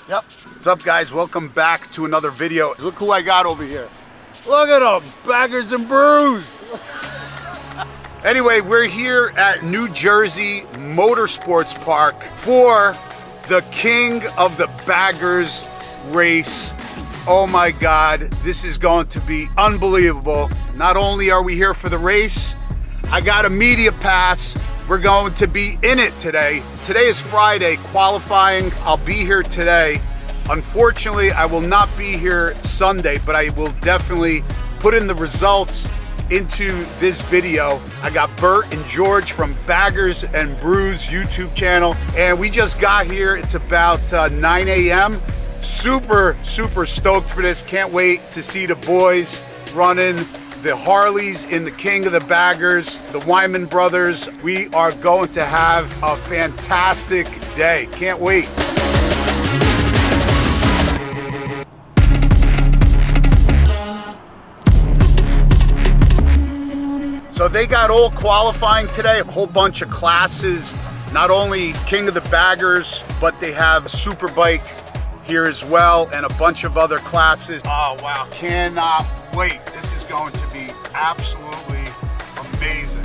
Yep. What's up, guys? Welcome back to another video. Look who I got over here. Look at them, Baggers and Brews. Anyway, we're here at New Jersey Motorsports Park for the King of the Baggers race. Oh my God, this is going to be unbelievable. Not only are we here for the race, I got a media pass. We're going to be in it today. Today is Friday, qualifying. I'll be here today. Unfortunately, I will not be here Sunday, but I will definitely put in the results into this video. I got Bert and George from Baggers and Brews YouTube channel, and we just got here. It's about 9 a.m. Super stoked for this. Can't wait to see the boys running the Harleys in the King of the Baggers, the Wyman brothers. We are going to have a fantastic day. Can't wait. So they got all qualifying today, a whole bunch of classes, not only King of the Baggers, but they have a Superbike here as well and a bunch of other classes. Oh wow, cannot wait. This is going to be absolutely amazing.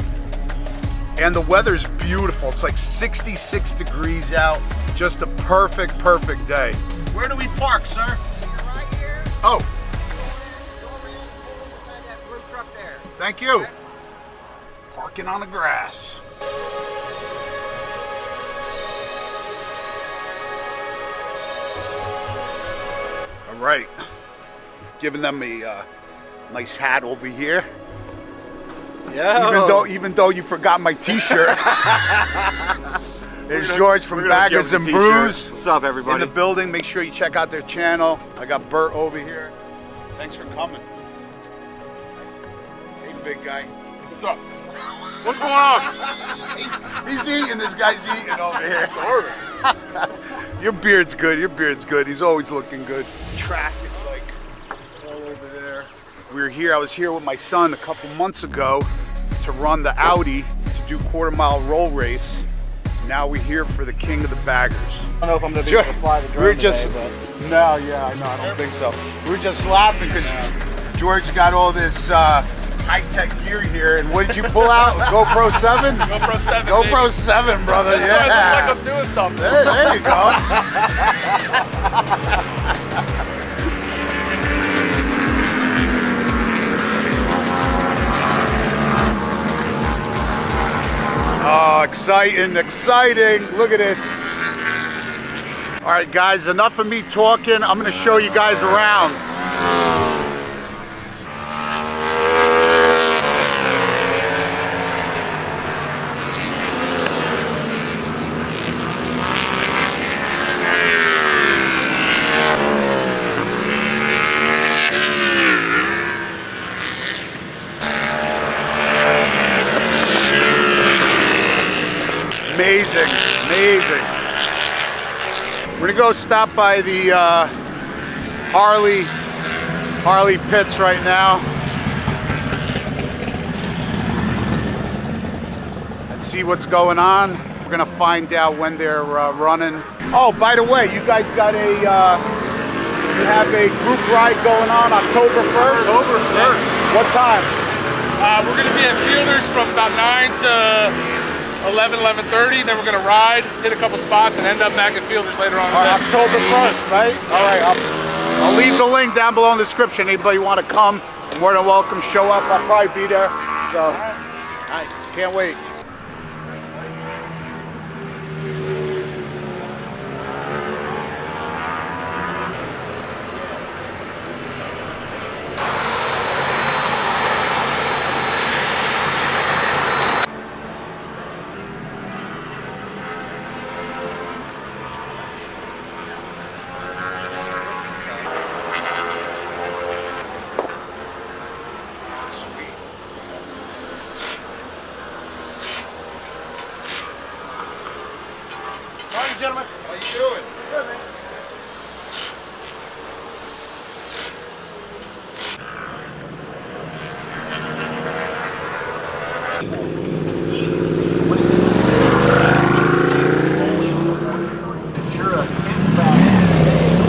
And the weather's beautiful. It's like 66 degrees out. Just a perfect day. Where do we park, sir? Right here. Oh. Go over here, beside that blue truck there. Thank you. Okay. Parking on the grass. All right. Giving them a nice hat over here. Yeah. Even though you forgot my T-shirt. There's George from Baggers and Brews. What's up, everybody? In the building. Make sure you check out their channel. I got Bert over here. Thanks for coming. Hey, big guy. What's up? What's going on? He's eating. This guy's eating over here. Your beard's good. Your beard's good. He's always looking good. Track is like all over there. We were here. I was here with my son a couple months ago to run the Audi to do quarter-mile roll race. Now we're here for the King of the Baggers. I don't know if I'm gonna be able to fly the drone today, but... No, yeah, I know. I don't think so. We're just laughing because George got all this high-tech gear here, and what did you pull out? GoPro 7? GoPro 7. GoPro baby. 7, brother. Just Yeah. so I look like I'm doing something. There you go. Oh, exciting. Look at this. All right, guys, enough of me talking. I'm gonna show you guys around. Amazing. We're gonna go stop by the Harley pits right now and see what's going on. We're gonna find out when they're running. Oh, by the way, you guys got you have a group ride going on October 1st? October 1st. What time? We're going to be at Fielders from about 9 to 11:30. Then we're going to ride, hit a couple spots, and end up back at Fielders later on. October 1st, right? All right, I'll leave the link down below in the description. Anybody want to come, more than welcome, show up. I'll probably be there. So, nice. Can't wait. Gentlemen. How you doing? Good, man. You're a 10,000.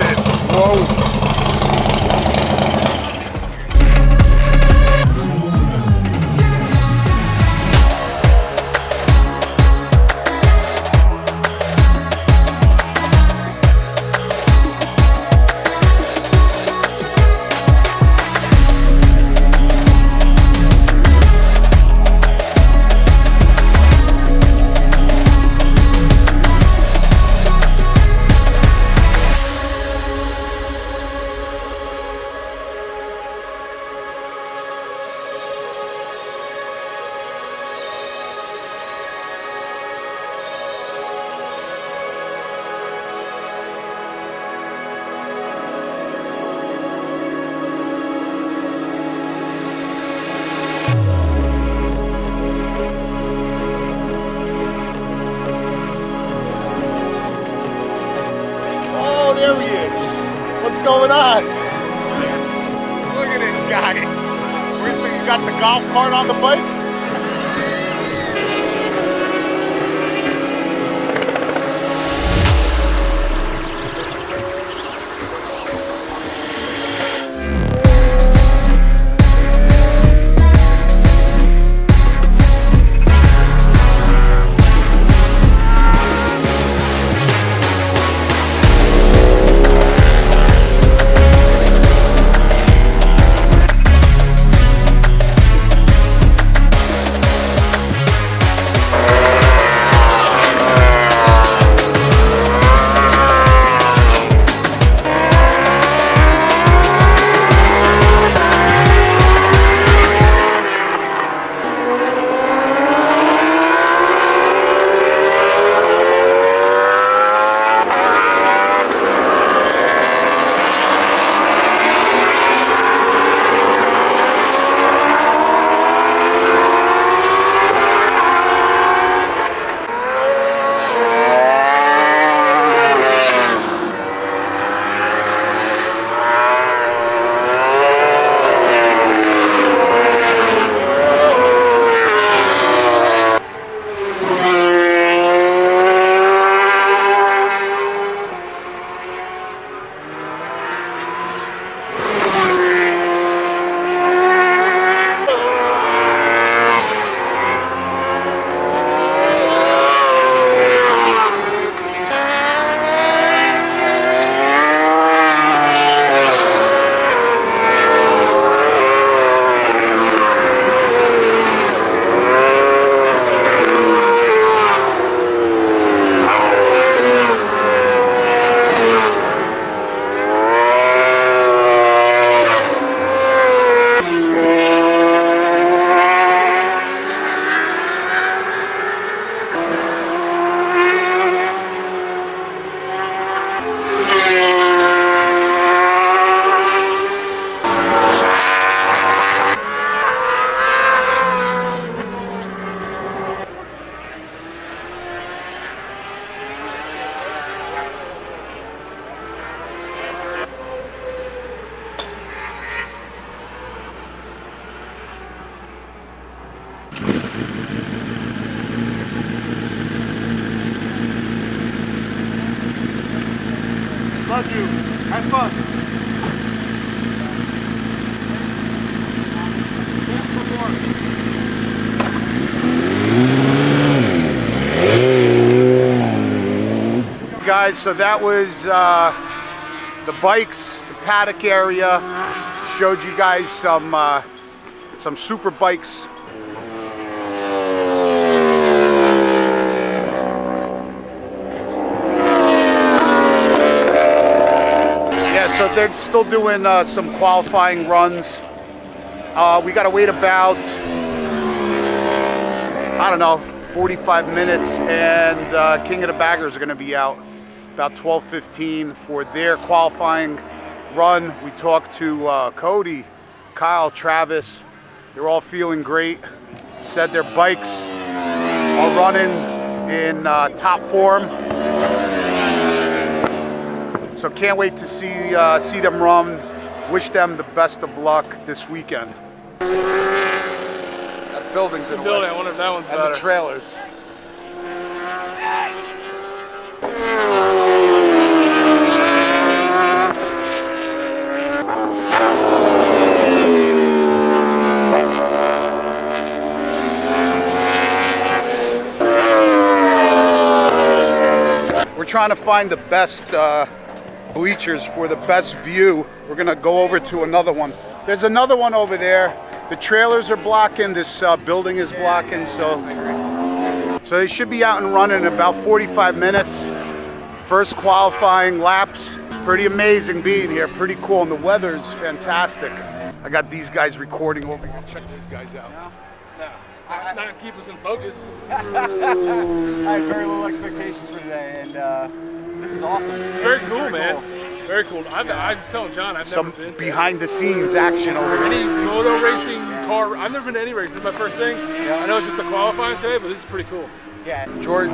it. Whoa. There he is. What's going on? Look at this guy. You got the golf cart on the bike? Love you. Have fun. Guys, so that was the bikes, the Paddock area. Showed you guys some super bikes. Yeah, so they're still doing some qualifying runs. We gotta wait about, I don't know, 45 minutes, and King of the Baggers are gonna be out about 12:15 for their qualifying run. We talked to Cody, Kyle, Travis. They're all feeling great. Said their bikes are running in top form. So can't wait to see them run. Wish them the best of luck this weekend. That building's in the way. I wonder if that one's and better. the trailers. trying to find the best bleachers for the best view. We're gonna go over to another one. There's another one over there. The trailers are blocking, this building is blocking, so they should be out and running in about 45 minutes. First qualifying laps. Pretty amazing being here, pretty cool, and the weather's fantastic. I got these guys recording over here. Check these guys out. No, not keep us in focus. I had very little expectations for today, and this is awesome. It's very cool, man. Cool. Very cool. I was telling John, I've Some never been behind the scenes action over here. any moto racing car. I've never been to any race. This is my first thing. Yeah. I know it's just a qualifying today, but this is pretty cool. Yeah. George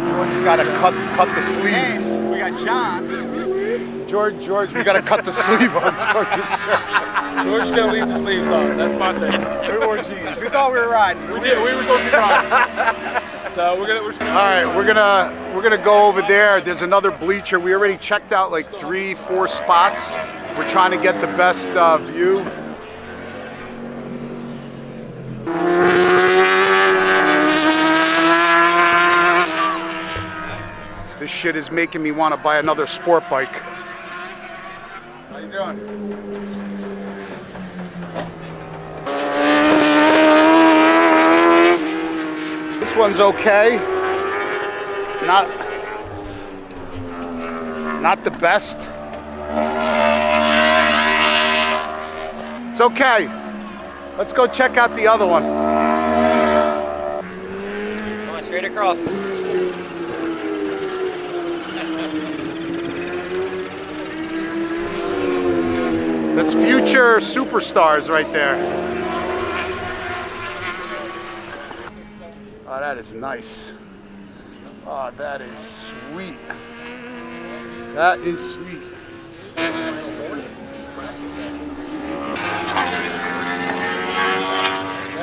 got to cut the sleeves. And we got John. George, we got to cut the sleeve on George's shirt. George's gonna leave the sleeves on. That's my thing. We wore jeans. We thought we were riding. We did. We were supposed to be riding. So we're All right, we're gonna go over there. There's another bleacher. We already checked out like 3-4 spots. We're trying to get the best view. This shit is making me want to buy another sport bike. How you doing? This one's okay. Not the best. It's okay. Let's go check out the other one. Come on, straight across. That's future superstars right there. Oh, that is nice. Oh, that is sweet. That is sweet. Yeah,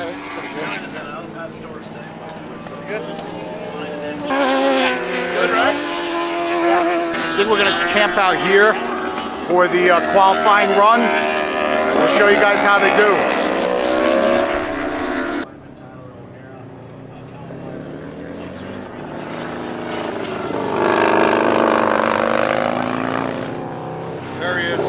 this is pretty good. Good, right? I think we're gonna camp out here for the qualifying runs. We'll show you guys how they do. There he is.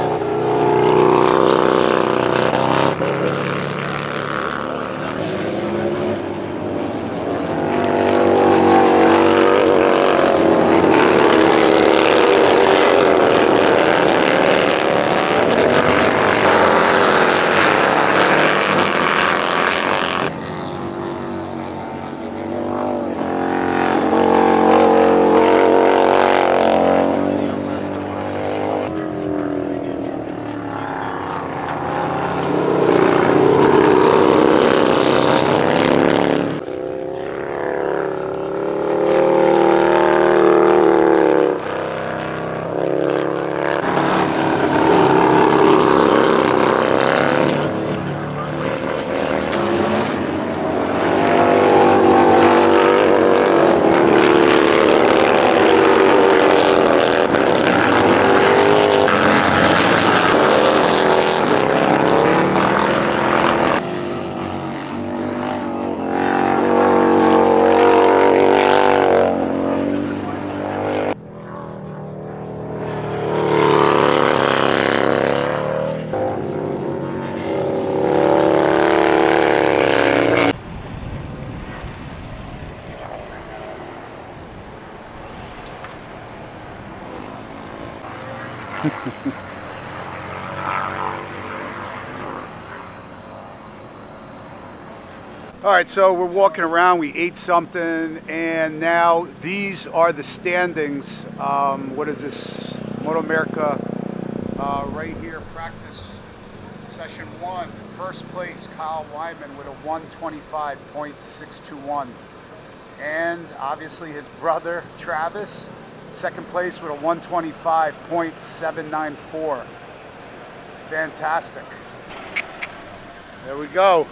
All right, so we're walking around, we ate something, and now these are the standings. What is this? Moto America, right here, practice session 1. First place, Kyle Wyman with a 125.621. And obviously his brother, Travis, second place with a 125.794. Fantastic. There we go.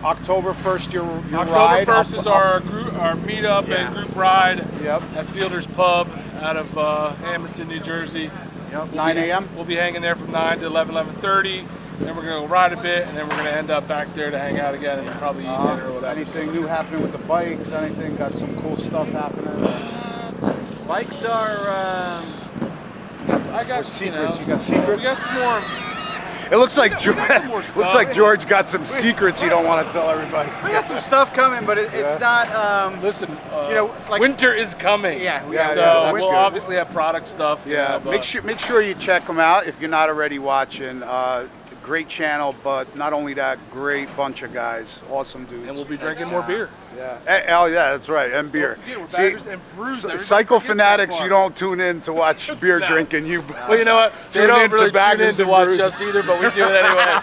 October 1st, your ride. October 1st is our meetup and group ride Yep. at Fielder's Pub out of Hamilton, New Jersey. Yep. 9 a.m. We'll be hanging there from 9 to 11:30. Then we're gonna go ride a bit, and then we're gonna end up back there to hang out again and probably eat dinner or whatever. Anything new happening with the bikes? Anything? Got some cool stuff happening? Bikes are. I got secrets. You got We secrets? got some more. It looks like We got some more George. stuff. Looks like George got some secrets he don't want to tell everybody. We got some stuff coming, but it's not. Listen, You know, like- winter is coming. Yeah, so that's we'll good. obviously have product stuff. Yeah, but make sure you check them out if you're not already watching. Great channel, but not only that, great bunch of guys, awesome dudes. And we'll be drinking more beer. Yeah. Oh yeah, that's right, and beer. forget, we're See, baggers and brews. Everybody Cycle forgets that Fanatics, part. you don't tune in to watch beer No. drinking. You. Well, you know what? They Tune don't in to really tune in Baggers to and watch Brews. us either, but we do it anyway.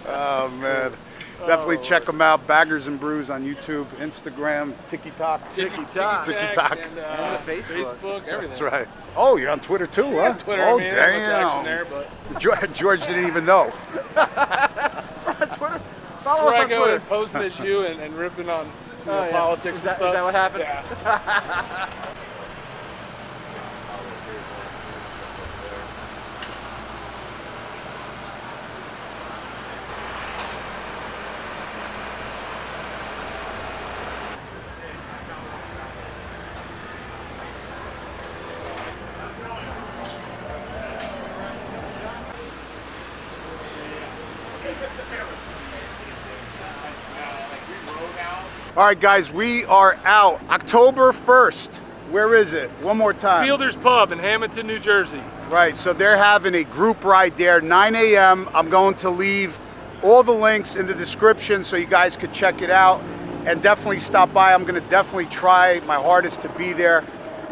Oh man, definitely check them out. Baggers and Brews on YouTube, Instagram, TikTok. TikTok. TikTok. And, And the Facebook. everything. That's right. Oh, you're on Twitter too, huh? Twitter, Oh I mean, not much action damn. there, but George didn't even know. Twitter. Follow where us I on go Twitter. and posting at you and ripping on Oh, yeah. politics Is and that- stuff. is that what happens? Yeah. All right, guys, we are out. October 1st. Where is it? One more time. Fielder's Pub in Hamilton, New Jersey. Right, so they're having a group ride there, 9 a.m. I'm going to leave all the links in the description so you guys could check it out and definitely stop by. I'm gonna definitely try my hardest to be there.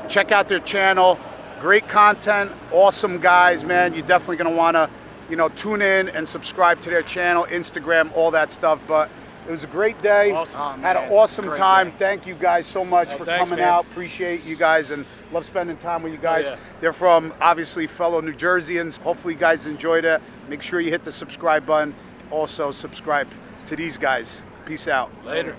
Check out their channel, great content, awesome guys, man. You're definitely gonna wanna, tune in and subscribe to their channel, Instagram, all that stuff. But it was a great day. Awesome. Oh, Had an man. awesome Great time. day. Thank you guys so much for thanks, coming man. out. Appreciate you guys and love spending time with you guys. yeah. They're from obviously fellow New Jerseyans. Hopefully you guys enjoyed it. Make sure you hit the subscribe button. Also subscribe to these guys. Peace out. Later.